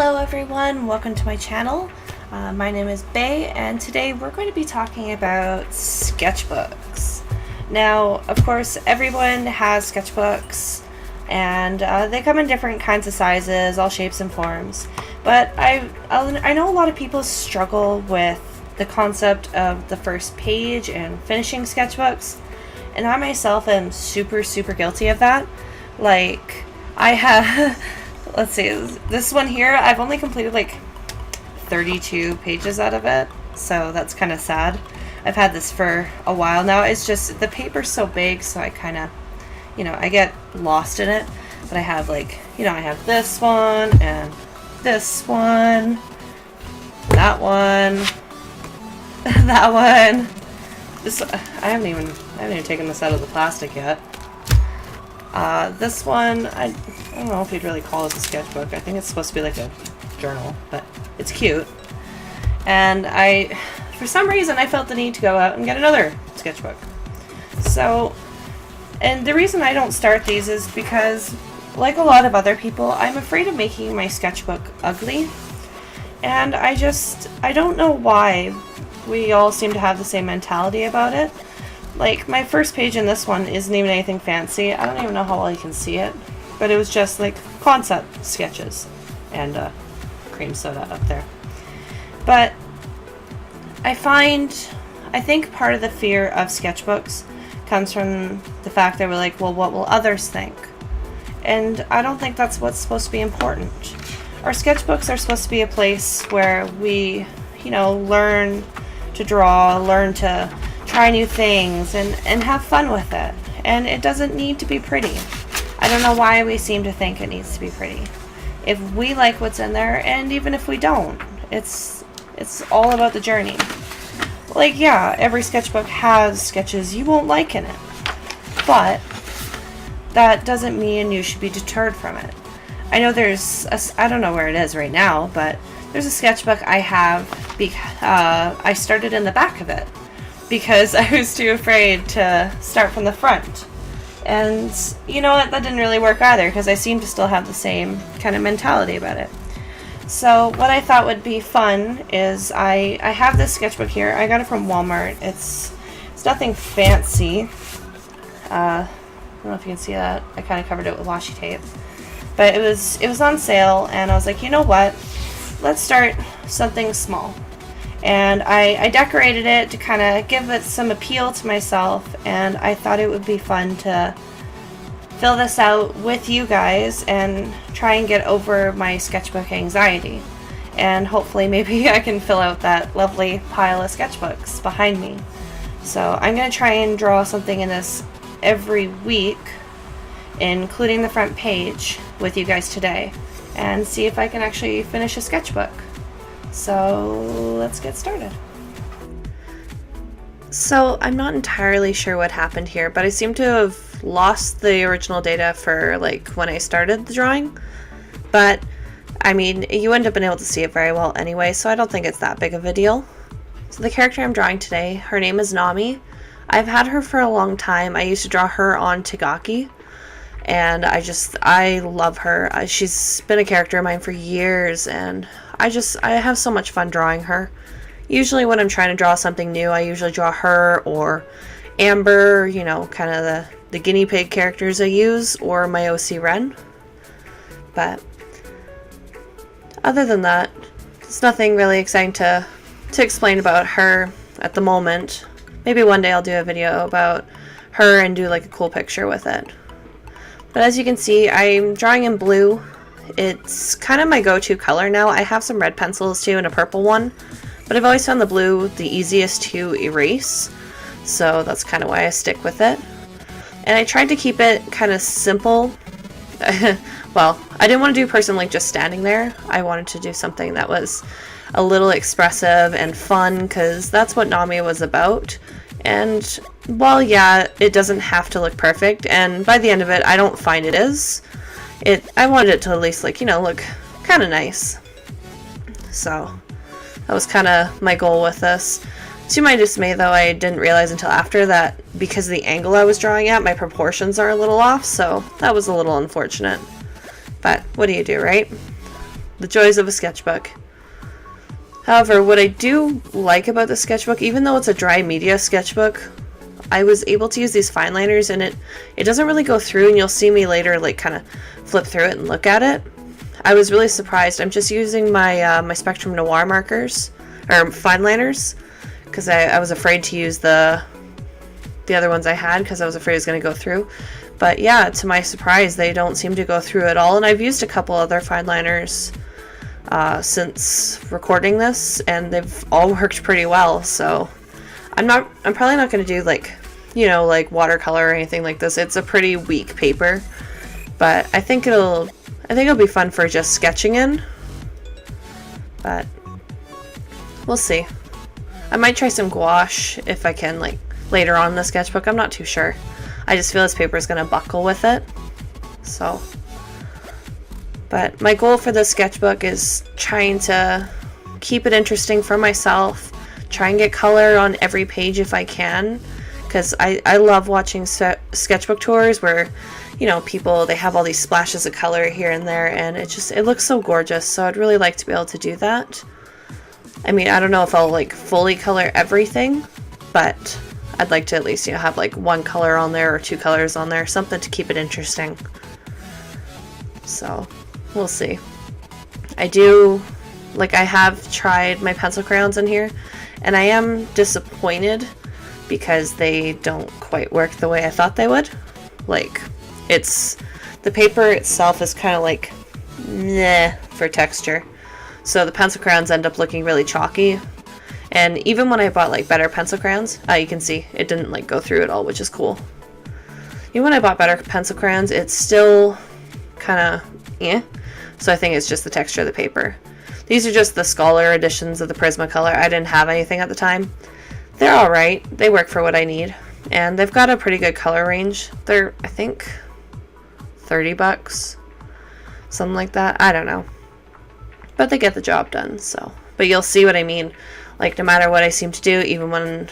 Hello everyone, welcome to my channel. My name is Bay and today we're going to be talking about sketchbooks. Now, of course, everyone has sketchbooks and they come in different kinds of sizes, all shapes and forms. But I know a lot of people struggle with the concept of the first page and finishing sketchbooks. And I myself am super guilty of that. Like, I have... Let's see, this one here, I've only completed like 32 pages out of it, so that's kind of sad. I've had this for a while now. It's just the paper's so big, so I kind of, I get lost in it. But I have like, I have this one and this one, that one, that one. This I haven't even taken this out of the plastic yet. This one, I don't know if you'd really call it a sketchbook. I think it's supposed to be like a journal, but it's cute. And for some reason, I felt the need to go out and get another sketchbook. So, and the reason I don't start these is because, like a lot of other people, I'm afraid of making my sketchbook ugly. And I don't know why we all seem to have the same mentality about it. Like, my first page in this one isn't even anything fancy. I don't even know how well you can see it. But it was just, like, concept sketches. And cream soda up there. But I think part of the fear of sketchbooks comes from the fact that we're like, well, what will others think? And I don't think that's what's supposed to be important. Our sketchbooks are supposed to be a place where we, learn to draw, learn to try new things and have fun with it. And it doesn't need to be pretty. I don't know why we seem to think it needs to be pretty. If we like what's in there, and even if we don't, it's all about the journey. Like, yeah, every sketchbook has sketches you won't like in it. But that doesn't mean you should be deterred from it. I know I don't know where it is right now, but there's a sketchbook I have. I started in the back of it because I was too afraid to start from the front. And you know what, that didn't really work either because I seem to still have the same kind of mentality about it. So what I thought would be fun is I have this sketchbook here. I got it from Walmart. It's nothing fancy. I don't know if you can see that. I kind of covered it with washi tape. But it was on sale and I was like, you know what? Let's start something small. And I decorated it to kind of give it some appeal to myself, and I thought it would be fun to fill this out with you guys and try and get over my sketchbook anxiety. And hopefully maybe I can fill out that lovely pile of sketchbooks behind me. So I'm going to try and draw something in this every week, including the front page, with you guys today, and see if I can actually finish a sketchbook. So let's get started. So I'm not entirely sure what happened here, but I seem to have lost the original data for like when I started the drawing. But I mean, you wouldn't have been able to see it very well anyway, so I don't think it's that big of a deal. So the character I'm drawing today, her name is Nami. I've had her for a long time. I used to draw her on Tagaki, and I love her. She's been a character of mine for years, and I have so much fun drawing her. Usually when I'm trying to draw something new, I usually draw her or Amber, kind of the guinea pig characters I use, or my OC Ren. But other than that, there's nothing really exciting to explain about her at the moment. Maybe one day I'll do a video about her and do like a cool picture with it. But as you can see, I'm drawing in blue. It's kind of my go-to color now. I have some red pencils too and a purple one, but I've always found the blue the easiest to erase, so that's kind of why I stick with it. And I tried to keep it kind of simple. Well, I didn't want to do a person like just standing there. I wanted to do something that was a little expressive and fun, because that's what Nami was about. And while yeah, it doesn't have to look perfect, and by the end of it I don't find it is. I wanted it to at least look kind of nice. So that was kind of my goal with this. To my dismay though, I didn't realize until after that because of the angle I was drawing at, my proportions are a little off, so that was a little unfortunate. But what do you do, right? the joys of a sketchbook. However, what I do like about the sketchbook, even though it's a dry media sketchbook, I was able to use these fine liners, and it doesn't really go through, and you'll see me later like kind of flip through it and look at it. I was really surprised. I'm just using my my Spectrum Noir markers, or fine liners, because I was afraid to use the other ones I had because I was afraid it was going to go through. But yeah, to my surprise, they don't seem to go through at all, and I've used a couple other fine liners since recording this, and they've all worked pretty well. So I'm probably not going to do like, you know, like watercolor or anything like this. It's a pretty weak paper, but I think it'll be fun for just sketching in. But we'll see. I might try some gouache if I can, like later on in the sketchbook. I'm not too sure. I just feel this paper is going to buckle with it. So, but my goal for this sketchbook is trying to keep it interesting for myself, try and get color on every page if I can, because I love watching sketchbook tours where, you know, people, they have all these splashes of color here and there, and it looks so gorgeous. So I'd really like to be able to do that. I mean, I don't know if I'll like fully color everything, but I'd like to at least, you know, have like one color on there or two colors on there, something to keep it interesting. So we'll see. I have tried my pencil crayons in here, and I am disappointed because they don't quite work the way I thought they would. Like, the paper itself is kind of like meh for texture. So the pencil crayons end up looking really chalky. And even when I bought like better pencil crayons, you can see it didn't like go through at all, which is cool. Even when I bought better pencil crayons, it's still kind of So I think it's just the texture of the paper. These are just the Scholar editions of the Prismacolor. I didn't have anything at the time. They're alright. They work for what I need. And they've got a pretty good color range. They're, I think, $30. Something like that. I don't know. But they get the job done, so. But you'll see what I mean. Like, no matter what I seem to do, even when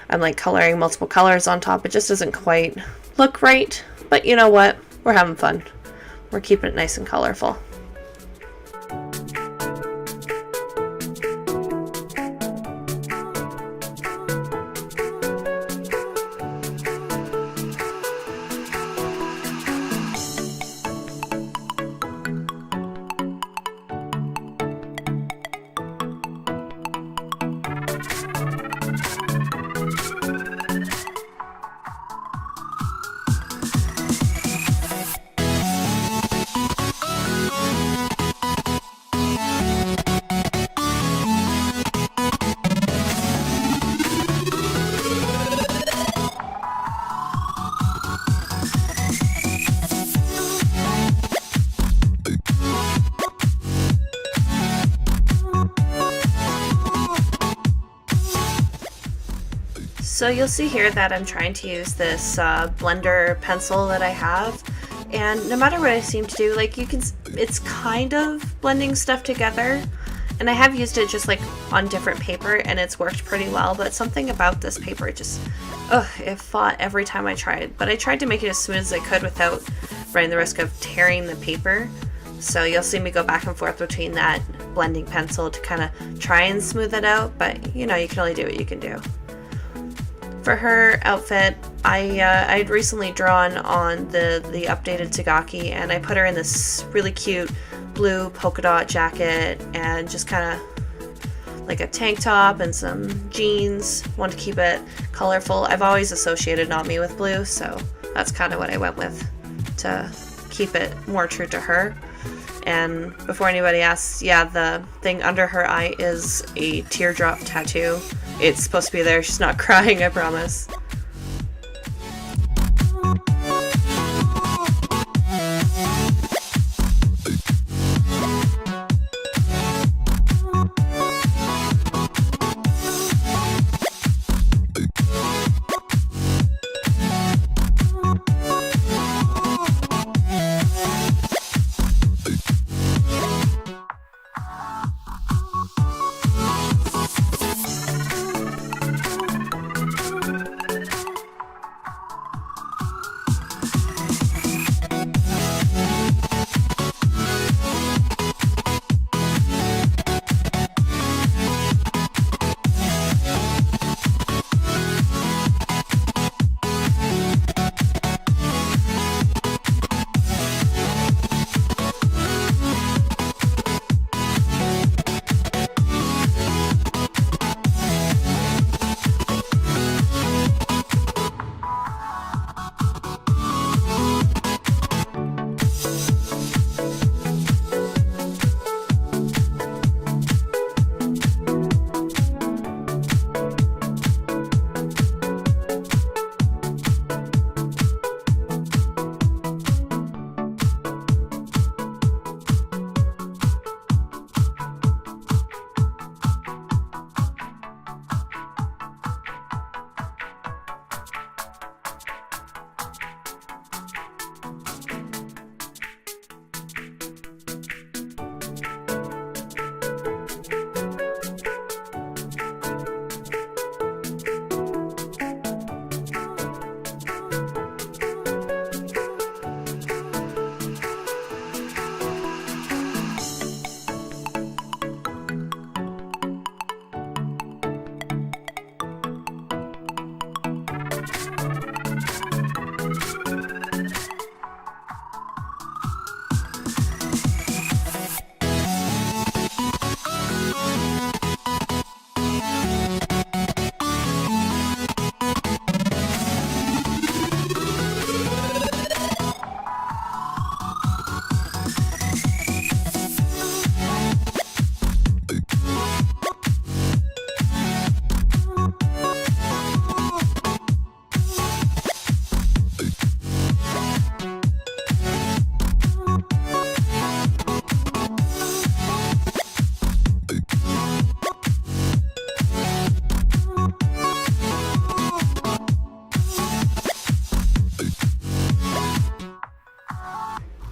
I'm like coloring multiple colors on top, it just doesn't quite look right. But you know what? We're having fun. We're keeping it nice and colorful. So you'll see here that I'm trying to use this blender pencil that I have, and no matter what I seem to do, like it's kind of blending stuff together, and I have used it just like on different paper and it's worked pretty well, but something about this paper, it fought every time I tried. But I tried to make it as smooth as I could without running the risk of tearing the paper. So you'll see me go back and forth between that blending pencil to kind of try and smooth it out, but you know, you can only do what you can do. For her outfit, I'd recently drawn on the updated Tagaki, and I put her in this really cute blue polka dot jacket and just kind of like a tank top and some jeans. Wanted to keep it colorful. I've always associated Not Me with blue, so that's kind of what I went with to keep it more true to her. And before anybody asks, yeah, the thing under her eye is a teardrop tattoo. It's supposed to be there. She's not crying, I promise.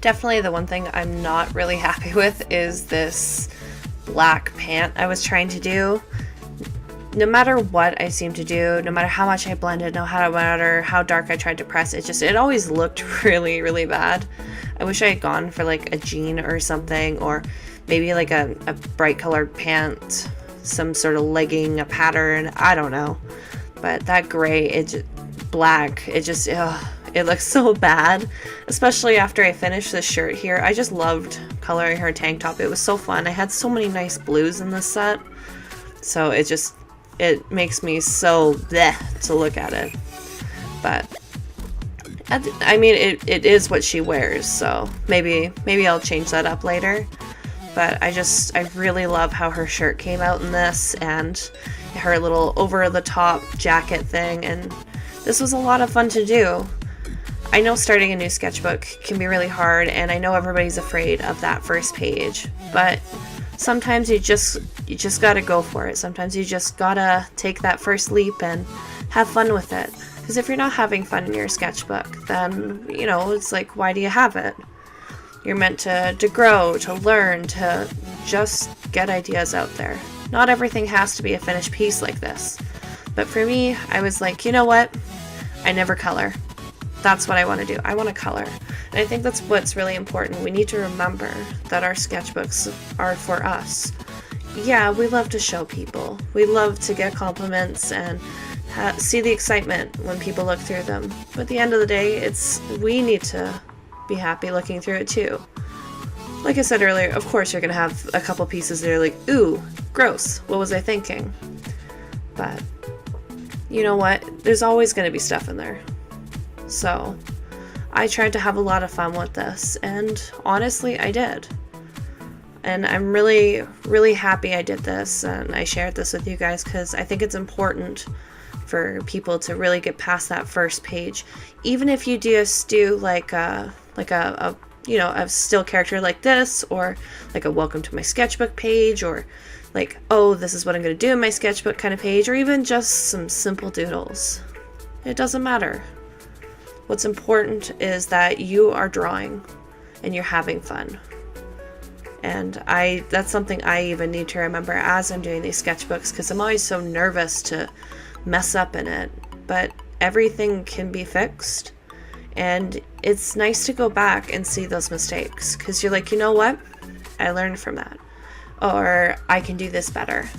Definitely the one thing I'm not really happy with is this black pant I was trying to do. No matter what I seem to do, no matter how much I blended, no matter how dark I tried to press, it always looked really, really bad. I wish I had gone for like a jean or something, or maybe like a bright colored pant, some sort of legging, a pattern, I don't know. But that gray, black, it looks so bad, especially after I finished this shirt here. I just loved coloring her tank top. It was so fun. I had so many nice blues in this set, so it makes me so bleh to look at it. But I mean, it is what she wears, so maybe I'll change that up later. But I really love how her shirt came out in this, and her little over-the-top jacket thing, and this was a lot of fun to do. I know starting a new sketchbook can be really hard, and I know everybody's afraid of that first page, but sometimes you just gotta go for it. Sometimes you just gotta take that first leap and have fun with it. Because if you're not having fun in your sketchbook, then, it's like, why do you have it? You're meant to grow, to learn, to just get ideas out there. Not everything has to be a finished piece like this. But for me, I was like, you know what? I never color. That's what I want to do. I want to color. And I think that's what's really important. We need to remember that our sketchbooks are for us. Yeah, we love to show people. We love to get compliments and see the excitement when people look through them. But at the end of the day, we need to be happy looking through it too. Like I said earlier, of course you're going to have a couple pieces that are like, ooh, gross, what was I thinking? But you know what? There's always going to be stuff in there. So I tried to have a lot of fun with this, and honestly, I did. And I'm really, really happy I did this, and I shared this with you guys because I think it's important for people to really get past that first page. Even if you just do like a still character like this, or like a welcome to my sketchbook page, or like, oh, this is what I'm going to do in my sketchbook kind of page, or even just some simple doodles. It doesn't matter. What's important is that you are drawing and you're having fun. And that's something I even need to remember as I'm doing these sketchbooks, because I'm always so nervous to mess up in it. But everything can be fixed, and it's nice to go back and see those mistakes, because you're like, you know what? I learned from that. Or I can do this better.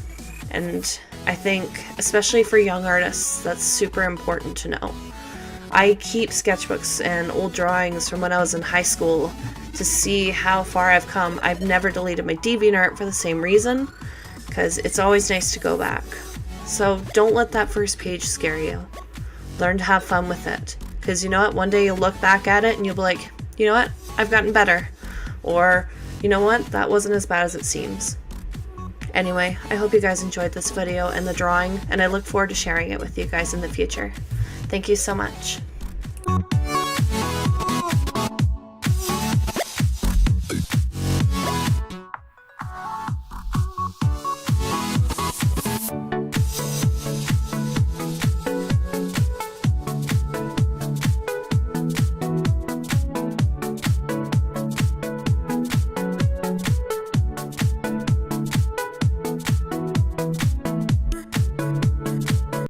And I think, especially for young artists, that's super important to know. I keep sketchbooks and old drawings from when I was in high school to see how far I've come. I've never deleted my DeviantArt for the same reason, because it's always nice to go back. So don't let that first page scare you. Learn to have fun with it, because you know what? One day you'll look back at it and you'll be like, you know what? I've gotten better. Or, you know what? That wasn't as bad as it seems. Anyway, I hope you guys enjoyed this video and the drawing, and I look forward to sharing it with you guys in the future. Thank you so much.